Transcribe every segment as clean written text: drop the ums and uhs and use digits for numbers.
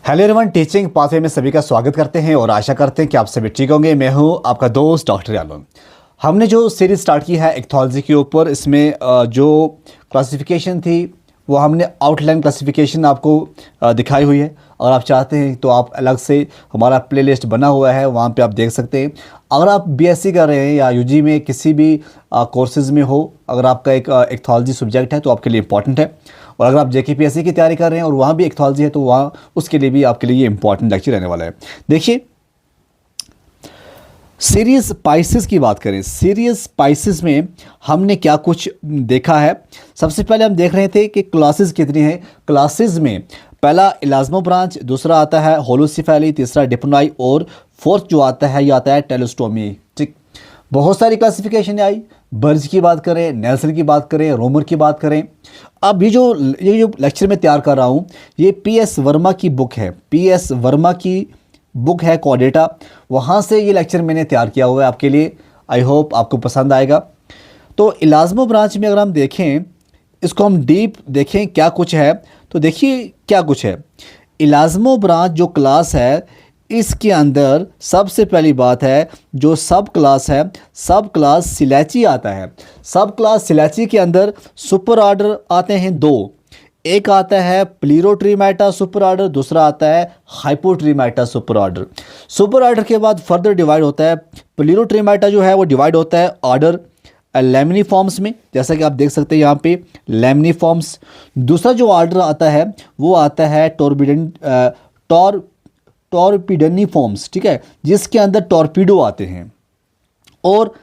Hello everyone, teaching pathway में सभी का स्वागत करते हैं और आशा करते हैं कि आप सभी ठीक होंगे। मैं हूं आपका दोस्त डॉक्टर यालोन। हमने जो सीरीज स्टार्ट की है इक्थोलॉजी के ऊपर, इसमें जो क्लासिफिकेशन थी वो हमने आउटलाइन क्लासिफिकेशन आपको दिखाई हुई है। और आप चाहते हैं तो आप अलग से हमारा प्लेलिस्ट बना हुआ है, वहाँ पे आप देख सकते हैं। अगर आप बीएससी कर रहे हैं या यूजी में किसी भी कोर्सेज़ में हो, अगर आपका एक इक्थोलॉजी सब्जेक्ट है तो आपके लिए इंपॉर्टेंट है। और अगर आप जेकेपीएससी की तैयारी कर रहे हैं और वहाँ भी इक्थोलॉजी है तो वहाँ उसके लिए भी आपके लिए ये इंपॉर्टेंट लेक्चर रहने वाला है। देखिए, सीरियस स्पाइसेस की बात करें, सीरियस स्पाइसेस में हमने क्या कुछ देखा है। सबसे पहले हम देख रहे थे कि क्लासेस कितनी हैं। क्लासेस में पहला इलाज्मो ब्रांच, दूसरा आता है होलोसिफेली, तीसरा डिप्लोनाई और फोर्थ जो आता है ये आता है टेलोस्टोमी। ठीक, बहुत सारी क्लासिफिकेशन आई। बर्ज की बात करें, नेल्सन की बात करें, रोमर की बात करें। अब ये जो लेक्चर मैं तैयार कर रहा हूँ ये पीएस वर्मा की बुक है, पीएस वर्मा की बुक है कॉडेटा, वहाँ से ये लेक्चर मैंने तैयार किया हुआ है आपके लिए। आई होप आपको पसंद आएगा। तो इलाज्मो ब्रांच में अगर हम देखें, इसको हम डीप देखें क्या कुछ है, तो देखिए क्या कुछ है। इलाज्मो ब्रांच जो क्लास है इसके अंदर सबसे पहली बात है जो सब क्लास है, सब क्लास सिलैची आता है। सब क्लास सिलैची के अंदर सुपर ऑर्डर आते हैं दो। एक आता है प्लीरोट्रीमेटा सुपर ऑर्डर, दूसरा आता है हाइपोट्रीमेटा सुपर ऑर्डर। सुपर ऑर्डर के बाद फर्दर डिवाइड होता है। प्लीरोट्रीमेटा जो है वो डिवाइड होता है ऑर्डर लैमिनिफॉर्म्स में, जैसा कि आप देख सकते हैं यहाँ पे लैमिनिफॉर्म्स। दूसरा जो ऑर्डर आता है वो आता है टॉर्पिडनिफॉर्म्स, ठीक है, जिसके अंदर टॉर्पीडो आते हैं। और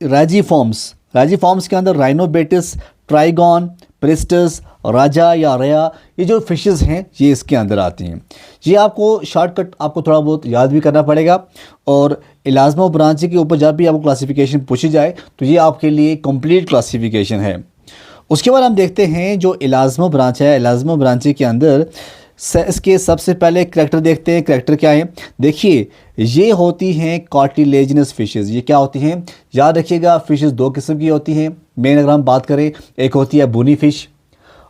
रेजिफॉर्म्स, रेजिफॉर्म्स के अंदर राइनोबेटिस, ट्राइगॉन, प्रिस्टस, राजा या रेया, ये जो फिशेस हैं ये इसके अंदर आती हैं। ये आपको शॉर्टकट आपको थोड़ा बहुत याद भी करना पड़ेगा। और इलाज्मो ब्रांच के ऊपर जब भी आपको क्लासिफिकेशन पूछी जाए तो ये आपके लिए कंप्लीट क्लासिफिकेशन है। उसके बाद हम देखते हैं जो इलाज्मो ब्रांच है, इलाज्मो ब्रांच के अंदर इसके सबसे पहले करैक्टर देखते हैं। करैक्टर क्या है, देखिए ये होती हैं कार्टिलेजिनस फिशेस। ये क्या होती हैं, याद रखिएगा, फिशेस दो किस्म की होती हैं मेन अगर हम बात करें। एक होती है बोनी फिश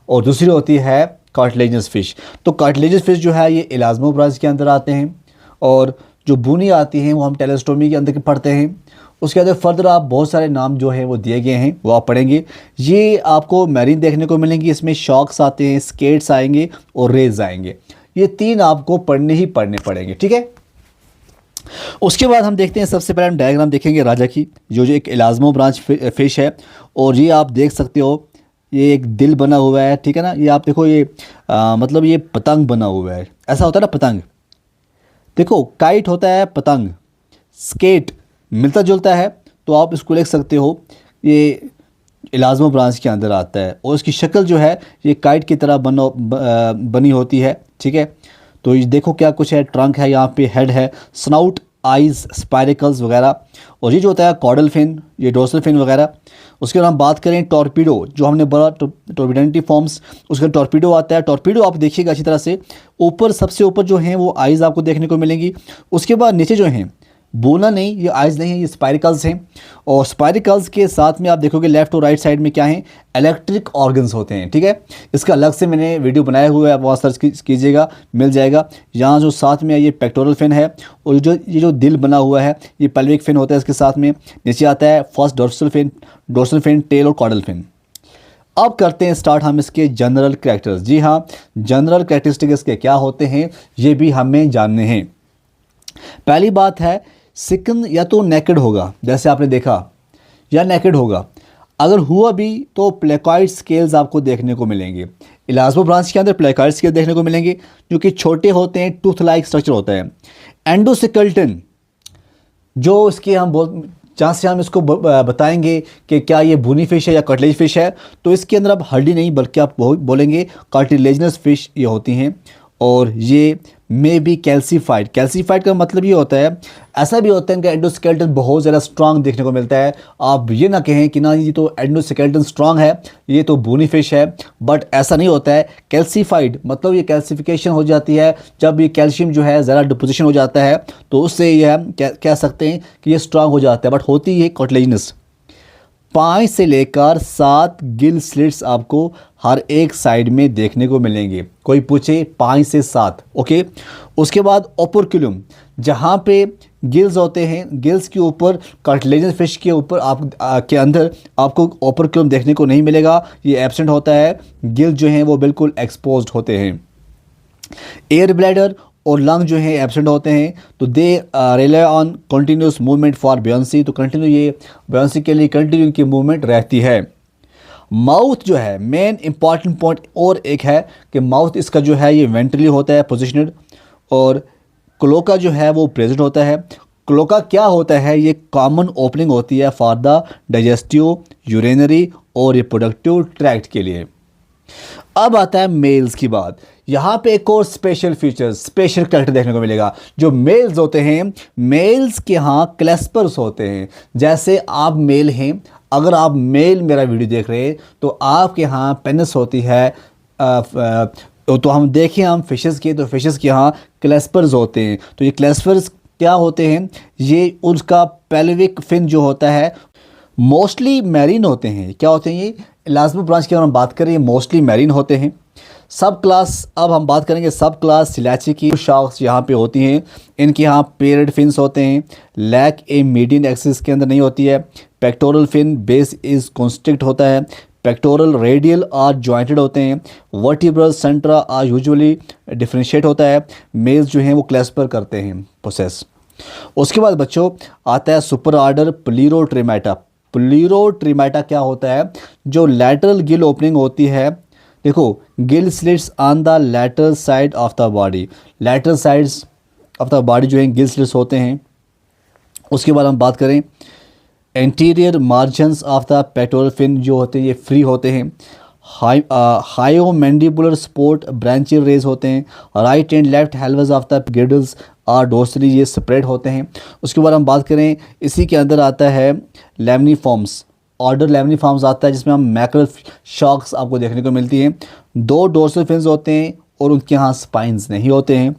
और दूसरी होती है कार्टिलेजिनस फिश। तो कार्टिलेजिनस फिश जो है ये इलाज्मो ब्रांच के अंदर आते हैं, और जो बोनी आती हैं वो हम टेलोस्टोमी के अंदर पढ़ते हैं। उसके अंदर फर्दर आप बहुत सारे नाम जो हैं वो दिए गए हैं वो आप पढ़ेंगे। ये आपको मैरीन देखने को मिलेंगी, इसमें शॉक्स आते हैं, स्केट्स आएंगे और रेज आएंगे। ये तीन आपको पढ़ने ही पढ़ने पड़ेंगे, ठीक है। उसके बाद हम देखते हैं, सबसे पहले हम डायग्राम देखेंगे राजा की, जो एक इलाज्मो ब्रांच फिश है। और ये आप देख सकते हो ये एक दिल बना हुआ है, ठीक है ना। ये आप देखो ये मतलब ये पतंग बना हुआ है, ऐसा होता है ना पतंग। देखो काइट होता है पतंग, स्केट मिलता जुलता है, तो आप इसको लिख सकते हो ये इलाज्मो ब्रांच के अंदर आता है। और इसकी शक्ल जो है ये काइट की तरह बनी होती है, ठीक है। तो ये देखो क्या कुछ है, ट्रंक है, यहाँ पे हेड है, स्नाउट, आइज़, स्पाइरिकल्स वगैरह। और ये जो होता है कॉर्डल फिन, ये डोर्सल फिन वगैरह। उसके बाद हम बात करें टॉर्पीडो, जो हमने बोला टॉर्पिडेंटिफॉर्म्स, उसका टॉर्पीडो आता है। टॉर्पीडो आप देखिएगा अच्छी तरह से, ऊपर सबसे ऊपर जो हैं वो आइज़ आपको देखने को मिलेंगी। उसके बाद नीचे जो हैं बोला नहीं, ये आइज़ नहीं है, ये स्पाइरिकल्स हैं। और स्पाइरिकल्स के साथ में आप देखोगे लेफ्ट और राइट साइड में क्या हैं, इलेक्ट्रिक ऑर्गन्स होते हैं, ठीक है। इसका अलग से मैंने वीडियो बनाया हुआ है, आप वहाँ सर्च कीजिएगा मिल जाएगा। यहाँ जो साथ में ये पेक्टोरल फिन है, और ये जो दिल बना हुआ है ये पेल्विक फिन होता है इसके साथ में। नीचे आता है फर्स्ट डोर्सल फिन, टेल और कॉर्डल फिन। अब करते हैं स्टार्ट हम इसके जनरल कैरेक्टर्स। जी हाँ, जनरल कैरेक्टरिस्टिक्स के क्या होते हैं ये भी हमें जानने हैं। पहली बात है, सिकन या तो नेकेड होगा जैसे आपने देखा, या नेकेड होगा। अगर हुआ भी तो प्लेकॉइड स्केल्स आपको देखने को मिलेंगे। इलाज्मो ब्रांच के अंदर प्लेकॉइड स्केल देखने को मिलेंगे जो कि छोटे होते हैं, टूथ लाइक स्ट्रक्चर होता है। एंडोस्केलेटन जो इसके हम जहाँ से हम इसको बताएंगे कि क्या ये बोनी फिश है या कार्टिलेज फिश है, तो इसके अंदर आप हड्डी नहीं बल्कि आप बोलेंगे कार्टिलेजिनस फिश ये होती हैं। और ये मे बी कैल्सीफाइड, कैल्सीफाइड का मतलब ये होता है, ऐसा भी होता है कि एंडोस्केलेटन बहुत ज़्यादा स्ट्रांग देखने को मिलता है। आप ये ना कहें कि ना ये तो एंडोस्केलेटन स्ट्रांग है, ये तो बोनी फिश है, बट ऐसा नहीं होता है। कैल्सीफाइड मतलब ये कैल्सिफिकेशन हो जाती है जब ये कैल्शियम जो है ज़्यादा डिपोजिशन हो जाता है, तो उससे ये हम कह सकते हैं कि ये स्ट्रांग हो जाता है, बट होती है कार्टिलेजिनस। 5 से लेकर 7 गिल स्लिट्स आपको हर एक साइड में देखने को मिलेंगे। कोई पूछे 5 से 7, ओके। उसके बाद ओपर्क्युलम, जहाँ पे गिल्स होते हैं, गिल्स के ऊपर कार्टिलेजनस फिश के ऊपर के अंदर आपको ओपर्क्युलम देखने को नहीं मिलेगा, ये एब्सेंट होता है। गिल्स जो हैं वो बिल्कुल एक्सपोज्ड होते हैं। एयर ब्लैडर और लंग जो हैं एब्सेंट होते हैं, तो they rely on continuous movement for buoyancy, तो कंटिन्यू ये ब्योंसी के लिए कंटिन्यू की मूवमेंट रहती है। माउथ जो है मेन इंपॉर्टेंट पॉइंट और एक है कि माउथ इसका जो है ये वेंट्रली होता है पोजिशनड, और क्लोका जो है वो प्रेजेंट होता है। क्लोका क्या होता है, ये कॉमन ओपनिंग होती है फॉर द डाइजेस्टिव, यूरिनरी और रिप्रोडक्टिव ट्रैक्ट के लिए। अब आता है मेल्स की बात। यहाँ पे एक और स्पेशल फीचर, स्पेशल कैरेक्टर देखने को मिलेगा। जो मेल्स होते हैं, मेल्स के यहाँ क्लेस्पर्स होते हैं। जैसे आप मेल हैं, अगर आप मेल मेरा वीडियो देख रहे हैं तो आपके यहाँ पेनिस होती है, तो हम देखें हम फिशेस के, तो फिशेस के यहाँ क्लेस्पर्स होते हैं। तो ये क्लेस्पर्स क्या होते हैं, ये उसका पेल्विक फिन जो होता है मोस्टली मैरीन होते हैं। क्या होते हैं ये, इलास्मो ब्रांच की अगर हम बात करें, ये मोस्टली मैरीन होते हैं। सब क्लास, अब हम बात करेंगे सब क्लास सिलाची की शार्क्स यहाँ पे होती हैं। इनके यहाँ पेयर्ड फिन्स होते हैं। लैक ए मीडियन एक्सिस के अंदर नहीं होती है। Pectoral fin base is constrict होता है। पेक्टोरल रेडियल आर जॉइंटेड होते हैं। Vertebral centra are usually differentiate होता है। मेल्स जो हैं वो क्लेस्पर करते हैं प्रोसेस। उसके बाद बच्चों आता है सुपर ऑर्डर प्लीरोट्रिमेटा। प्लीरोट्रिमेटा क्या होता है, जो लैटरल गिल ओपनिंग होती है, देखो gill slits on the lateral side of the body, lateral sides of the body जो है गिल स्लिट्स होते हैं। उसके बाद हम बात करें anterior margins of the pectoral fin जो होते हैं ये फ्री होते हैं। हायोमैंडिबुलर स्पोर्ट ब्रांचियल रेज होते हैं। Right and left halves of the girdles और डोर्सली ये स्प्रेड होते हैं। उसके बाद हम बात करें, इसी के अंदर आता है लेमनीफॉर्म्स, ऑर्डर लेमनीफॉर्म्स आता है, जिसमें हम मैक्रल शॉक्स आपको देखने को मिलती हैं। 2 डोर्सल फिन्स होते हैं और उनके यहाँ स्पाइंस नहीं होते हैं।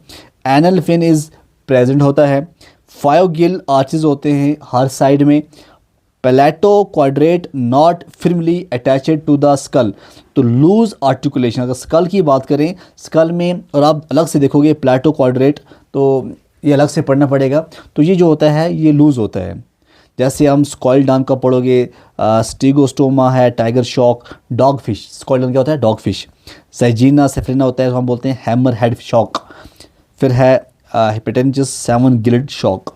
एनल फिन इज़ प्रेजेंट होता है। 5 गिल आर्चेस होते हैं हर साइड में। Palato quadrate not firmly attached to the skull, तो लूज आर्टिकुलेशन। अगर स्कल की बात करें, स्कल में, और आप अलग से देखोगे प्लेटो क्वाड्रेट, तो ये अलग से पढ़ना पड़ेगा। तो ये जो होता है ये लूज़ होता है। जैसे हम स्क्वाइलडान का पढ़ोगे, स्टीगोस्टोमा है, टाइगर शॉक, डॉग फिश। स्क्वाइलडान क्या होता है, डॉग फिश। साइजीना सेफलिना होता है, तो हम बोलते हैं हैमर हेड शॉक। फिर है हिपेटेंजिस 7 गिल्ड शॉक।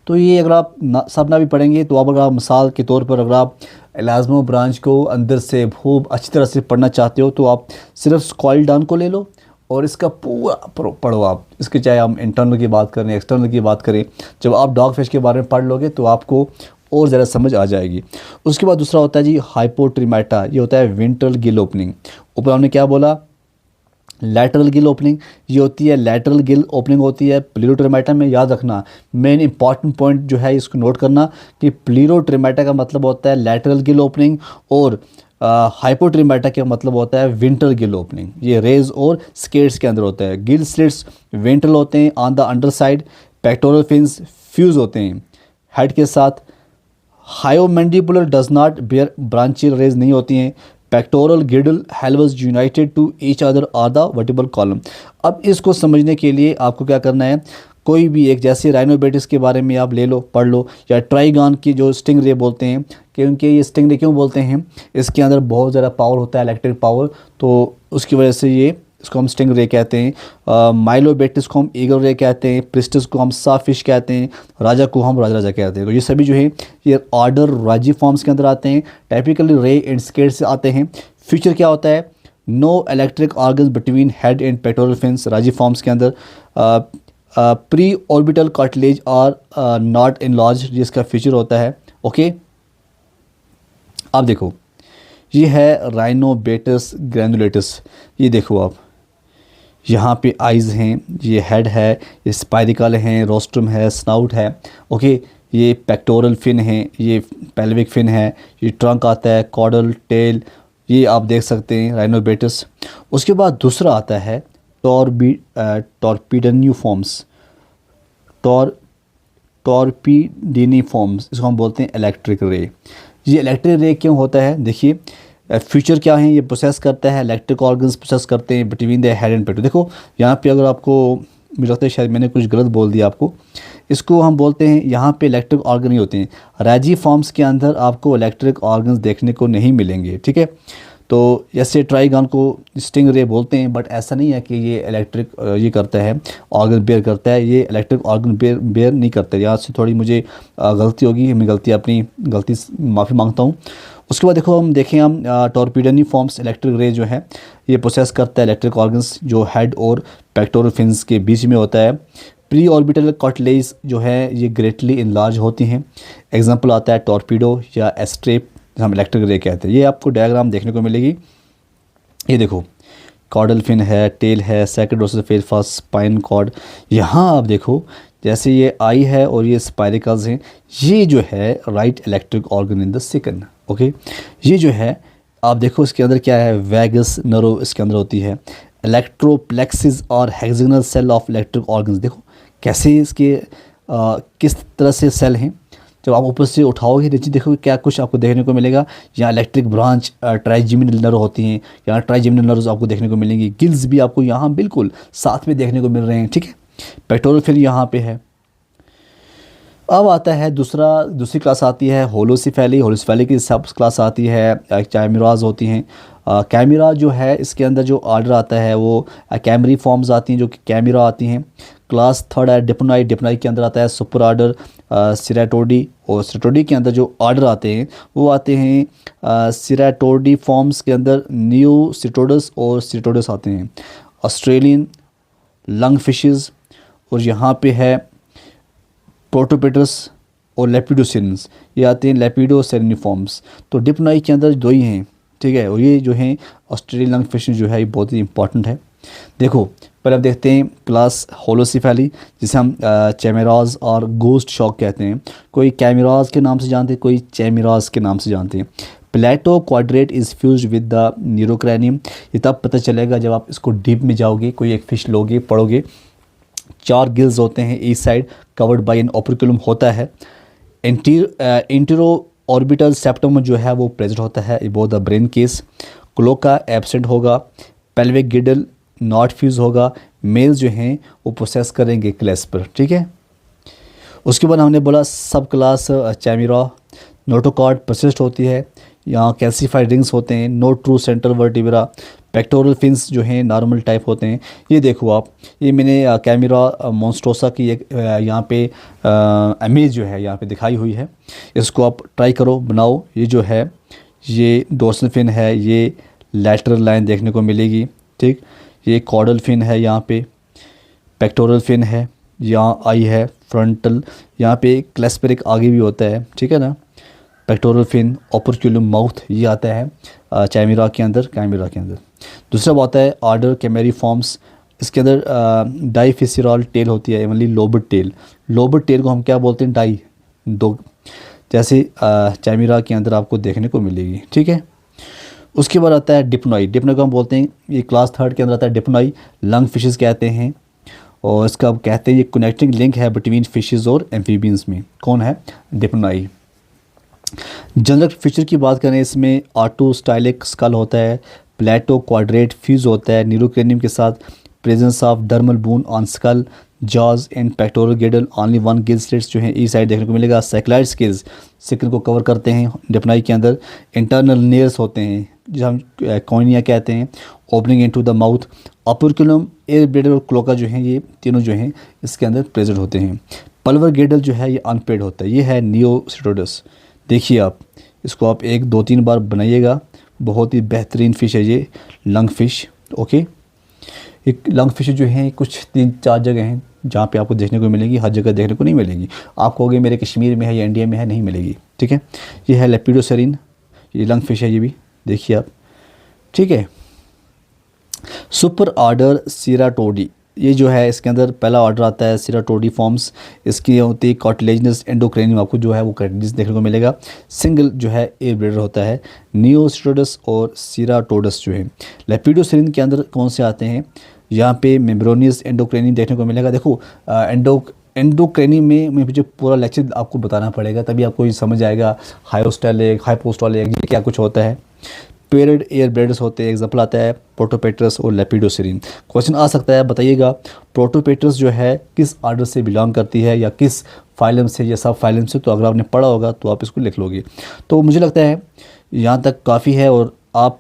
तो ये अगर आप सब ना भी पढ़ेंगे, तो अगर आप मिसाल के तौर पर अगर आप एलाज्मो ब्रांच को अंदर से खूब अच्छी तरह से पढ़ना चाहते हो, तो आप सिर्फ स्क्वाइलडान को ले लो और इसका पूरा पढ़ो आप। इसके चाहे हम इंटरनल की बात करें, एक्सटर्नल की बात करें, जब आप डॉग फिश के बारे में पढ़ लोगे तो आपको और ज़्यादा समझ आ जाएगी। उसके बाद दूसरा होता है जी हाइपोट्रिमेटा, ये होता है विंट्रल गिल ओपनिंग। ऊपर हमने क्या बोला, लैटरल गिल ओपनिंग, ये होती है लैटरल गिल ओपनिंग होती है प्लीरोट्रिमेटा में। याद रखना, मेन इंपॉर्टेंट पॉइंट जो है इसको नोट करना कि प्लीरोट्रिमेटा का मतलब होता है लैटरल गिल ओपनिंग, और हाइपोट्रिमेटा का मतलब होता है विंट्रल गिल ओपनिंग। ये रेज और स्केट्स के अंदर होता है। गिल स्लिट्स वेंट्रल होते हैं on the under side. Pectoral fins fuse होते हैं हेड के साथ। Hyomandibular does not bear branchial rays नहीं होती हैं। Pectoral girdle halves united to each other are the vertebral column. अब इसको समझने के लिए आपको क्या करना है, कोई भी एक, जैसे राइनोबेटिस के बारे में आप ले लो, पढ़ लो, या ट्राइगॉन की जो स्टिंग रे बोलते हैं, क्योंकि ये स्टिंग रे क्यों बोलते हैं, इसके अंदर बहुत ज़्यादा पावर होता है, इलेक्ट्रिक पावर, तो उसकी वजह से ये इसको हम स्टिंग रे कहते हैं। माइलोबेटिस को हम ईगल रे कहते हैं। प्रिस्टस को हम सा फिश कहते हैं। राजा को हम राजा राजा कहते हैं। तो ये सभी जो है ये ऑर्डर राजी फॉर्म्स के अंदर आते हैं। टाइपिकली रे एंड स्केट से आते हैं। फ्यूचर क्या होता है, no electric organs between head and pectoral fins Rajiformes के अंदर। Pre orbital cartilage are not enlarged, जिसका फीचर होता है। ओके, अब देखो ये है राइनोबेटस ग्रैनुलेटस। ये देखो आप, यहाँ पे आइज़ हैं, ये हेड है, ये स्पाइरिकल हैं, रोस्ट्रम है, स्नाउट है। ओके, ये पेक्टोरल फिन है, ये पेल्विक फिन है, ये ट्रंक आता है, कॉर्डल टेल, ये आप देख सकते हैं राइनोबेटस। उसके बाद दूसरा आता है टॉर्पीडोनिफॉर्म्स, टॉर्पीडिनिफॉर्म्स, इसको हम बोलते हैं इलेक्ट्रिक रे। ये इलेक्ट्रिक रे क्यों होता है, देखिए फ्यूचर क्या है, ये प्रोसेस करता है, इलेक्ट्रिक ऑर्गन्स प्रोसेस करते हैं बिटवीन द हेड एंड पेटो। देखो यहाँ पे अगर आपको, मुझे लगता है शायद मैंने कुछ गलत बोल दिया आपको, इसको हम बोलते हैं यहाँ पे इलेक्ट्रिक ऑर्गन ही होते हैं। राजी फॉर्म्स के अंदर आपको इलेक्ट्रिक ऑर्गन्स देखने को नहीं मिलेंगे, ठीक है। तो जैसे ट्राइगन को स्टिंग रे बोलते हैं, बट ऐसा नहीं है कि ये इलेक्ट्रिक ये करता है, ऑर्गन बेयर करता है, ये इलेक्ट्रिक ऑर्गन बेयर नहीं करता है। यहाँ से थोड़ी मुझे गलती होगी, मैं अपनी गलती माफ़ी मांगता हूँ। उसके बाद देखो हम देखें, हम टॉर्पीडोनी फॉर्म्स इलेक्ट्रिक रे जो है ये प्रोसेस करता है इलेक्ट्रिक ऑर्गन्स जो हेड और पेक्टोरल फिन्स के बीच में होता है। प्री ऑर्बिटल कार्टिलेज जो है ये ग्रेटली इनलार्ज होती हैं। एग्जांपल आता है टॉर्पीडो या एस्ट्रेप, हम इलेक्ट्रिक रे कहते हैं। ये आपको डायग्राम देखने को मिलेगी। ये देखो कॉर्डल फिन है, टेल है, second dorsal face first spine cord. यहाँ आप देखो जैसे ये आई है और ये स्पाइरिकल्स हैं, ये जो है right electric organ in the second. Okay, ये जो है आप देखो इसके अंदर क्या है, वैगस नर्व इसके अंदर होती है, इलेक्ट्रोप्लेक्सिस और hexagonal cell of electric organs. देखो कैसे इसके किस तरह से सेल हैं। जब आप ऊपर से उठाओगे नीचे देखोगे क्या कुछ आपको देखने को मिलेगा। यहाँ इलेक्ट्रिक ब्रांच ट्राइजेमिनल नर्व होती हैं, यहाँ ट्राइजेमिनल नर्व्स आपको देखने को मिलेंगी। गिल्स भी आपको यहाँ बिल्कुल साथ में देखने को मिल रहे हैं, ठीक है। पेक्टोरल फिन यहाँ पे है। अब आता है दूसरी क्लास आती है होलोसिफेली। होलोसिफेली की सब क्लास आती है, कैमराज होती हैं। कैमरा जो है इसके अंदर जो आर्डर आता है वो कैमरी फॉर्म्स आती हैं जो कि कैमरा आती हैं। क्लास थर्ड है डिप्नोई। डिप्नोई के अंदर आता है सुपर आर्डर सिराटोडी, और सिराटोडी के अंदर जो आर्डर आते हैं वो आते हैं सिराटोडी फॉर्म्स के अंदर न्यू सिटोडस और सिटोडस आते हैं। ऑस्ट्रेलियन लंग फिशेस, और यहाँ पे है प्रोटोपेटस और लेपिडोसेरिन्स, ये आते हैं लेपिडोसेरिनिफॉर्म्स। तो डिप्नोई के अंदर दो ही हैं, ठीक है। और ये जो हैं ऑस्ट्रेलियन लंग फिश जो है ये बहुत ही इंपॉर्टेंट है। देखो पहले आप देखते हैं क्लास होलोसिफेली, जिसे हम चैमेराज और गोस्ट शॉक कहते हैं। कोई कैमराज के नाम से जानते हैं, कोई चैमेराज के नाम से जानते हैं। Palato quadrate is fused with the neurocranium. ये तब पता चलेगा जब आप इसको डीप में जाओगे, कोई एक फिश लोगे पढ़ोगे। 4 गिल्स होते हैं each side, covered by an operculum होता है। इंटेरो ऑर्बिटल सेप्टम जो है वो प्रेजेंट होता है both the brain case. Cloaca absent होगा। पेल्विक गिडल नॉट फ्यूज होगा। मेल्स जो हैं वो प्रोसेस करेंगे क्लेस्पर, ठीक है। उसके बाद हमने बोला सब क्लास चैमिरा नोटोकॉर्ड परसिस्ट होती है। यहाँ कैल्सिफाइड रिंग्स होते हैं। No true central vertebra. Pectoral fins जो हैं नॉर्मल टाइप होते हैं। ये देखो आप, ये मैंने कैमरा मॉन्स्ट्रोसा की एक यहाँ पे इमेज जो है यहाँ पे दिखाई हुई है। इसको आप ट्राई करो, बनाओ। ये जो है ये डोर्सल फिन है, ये लैटरल लाइन देखने को मिलेगी, ठीक। ये कॉर्डल फिन है, यहाँ पे पेक्टोरल फिन है, यहाँ आई है फ्रंटल, यहाँ पे क्लेस्पेरिक आगे भी होता है, ठीक है ना। पेक्टोरल फिन, ओपर्क्यूलम माउथ, ये आता है चैमिरा के अंदर, कैमरा के अंदर। दूसरा बात है आर्डर कैमेरी फॉर्म्स। इसके अंदर डाइफिसिरल टेल होती है, ओनली लोबड टेल। लोबड टेल को हम क्या बोलते हैं, डाई, दो, जैसे चैमिरा के अंदर आपको देखने को मिलेगी, ठीक है। उसके बाद आता है डिप्नोई। डिप्नोई को हम बोलते हैं, ये क्लास थर्ड के अंदर आता है डिप्नोई। लंग फिशेस कहते हैं, और इसका कहते हैं ये कनेक्टिंग लिंक है बिटवीन फिशेस और एम्फीबियंस में। कौन है, डिप्नोई। जनरल फीचर की बात करें, इसमें ऑटोस्टाइलिक स्कल होता है। प्लेटो क्वाड्रेट फ्यूज होता है न्यूरोक्रेनियम के साथ। Presence of dermal bone on skull, jaws and pectoral girdle, only 1 gill slits जो है ई साइड देखने को मिलेगा। सैक्लाइड स्किल्स सिकल को कवर करते हैं डिप्नोई के अंदर। इंटरनल नेयर्स होते हैं जो हम कॉर्निया कहते हैं, opening into the mouth. Operculum, air bladder और क्लोका जो हैं ये तीनों जो हैं इसके अंदर प्रेजेंट होते हैं। पल्वर गिडल जो है ये अनपेड होता है, ये है नियोसिटोडस। देखिए आप इसको आप 1-2-3 बार बनाइएगा, बहुत ही बेहतरीन फ़िश है ये लंग फ़िश, ओके। एक लंग फिश जो हैं कुछ 3-4 जगह हैं जहाँ पे आपको देखने को मिलेगी, हर जगह देखने को नहीं मिलेगी। आप कहोगे मेरे कश्मीर में है या इंडिया में है, नहीं मिलेगी, ठीक है। ये है लेपिडोसेरिन, ये लंग फिश है, ये भी देखिए आप, ठीक है। सुपर ऑर्डर सिराटोडी, ये जो है इसके अंदर पहला ऑर्डर आता है सिराटोडी फॉर्म्स। इसकी होती है कार्टिलेजिनस एंडोक्रेनियम, आपको जो है वो कार्टिलेजिनस देखने को मिलेगा। सिंगल जो है एयर ब्लेडर होता है। नियोसिटोडस और सिराटोडस जो है। लेपिडोसेरिन के अंदर कौन से आते हैं, यहाँ पे मेम्ब्रेनियस एंडोक्रेनियम देखने को मिलेगा। देखो एंडोक्राइनी में मुझे पूरा लेक्चर आपको बताना पड़ेगा, तभी आपको ये समझ आएगा हाइपोस्टोलिक हाइपोस्टोलिक ये क्या कुछ होता है। पेरिड एयर ब्लैडर्स होते हैं, एग्जाम्पल आता है प्रोटोपेट्रस और लेपिडोसिरीन। क्वेश्चन आ सकता है, बताइएगा प्रोटोपेट्रस जो है किस ऑर्डर से बिलोंग करती है या किस फाइलम से या सब फाइलम से। तो अगर आपने पढ़ा होगा तो आप इसको लिख लोगे। तो मुझे लगता है यहाँ तक काफ़ी है, और आप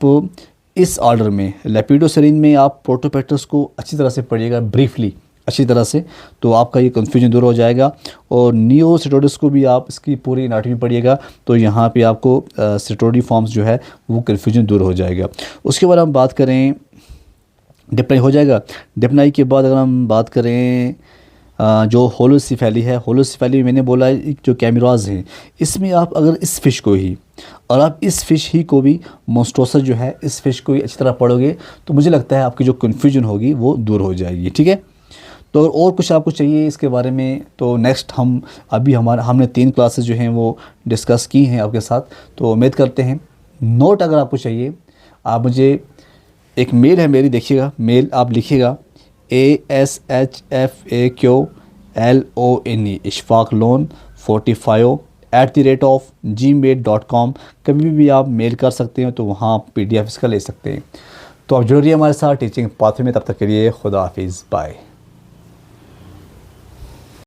इस ऑर्डर में लेपिडोसिरीन में आप प्रोटोपेट्रस को अच्छी तरह से पढ़िएगा, ब्रीफली अच्छी तरह से, तो आपका ये कन्फ्यूजन दूर हो जाएगा। और नियोसिटोइड्स को भी आप इसकी पूरी एनाटॉमी पढ़िएगा, तो यहाँ पे आपको सिटोडी फॉर्म्स जो है वो कन्फ्यूजन दूर हो जाएगा। उसके बाद हम बात करें डिप्नाई हो जाएगा। डिप्नाई के बाद अगर हम बात करें जो होलोसिफेली है, होलोसिफेली में मैंने बोला है जो कैमराज हैं, इसमें आप अगर इस फ़िश को ही और आप इस फ़िश ही को भी मोस्टोसा जो है इस फ़िश को ही अच्छी तरह पढ़ोगे तो मुझे लगता है आपकी जो कन्फ्यूजन होगी वो दूर हो जाएगी। ठीक है, तो और कुछ आपको चाहिए इसके बारे में तो नेक्स्ट हम अभी हमने 3 क्लासेस जो हैं वो डिस्कस की हैं आपके साथ, तो उम्मीद करते हैं। नोट अगर आपको चाहिए आप मुझे एक मेल है मेरी, देखिएगा मेल आप लिखिएगा ASHFAQLONE ishfaqloan45@gmail.com। कभी भी आप मेल कर सकते हैं, तो वहाँ आप PDF इसका ले सकते हैं। तो आप जुड़ रहिए हमारे साथ टीचिंग पाथवे में, तब तक के लिए खुदा हाफिज़, बाय।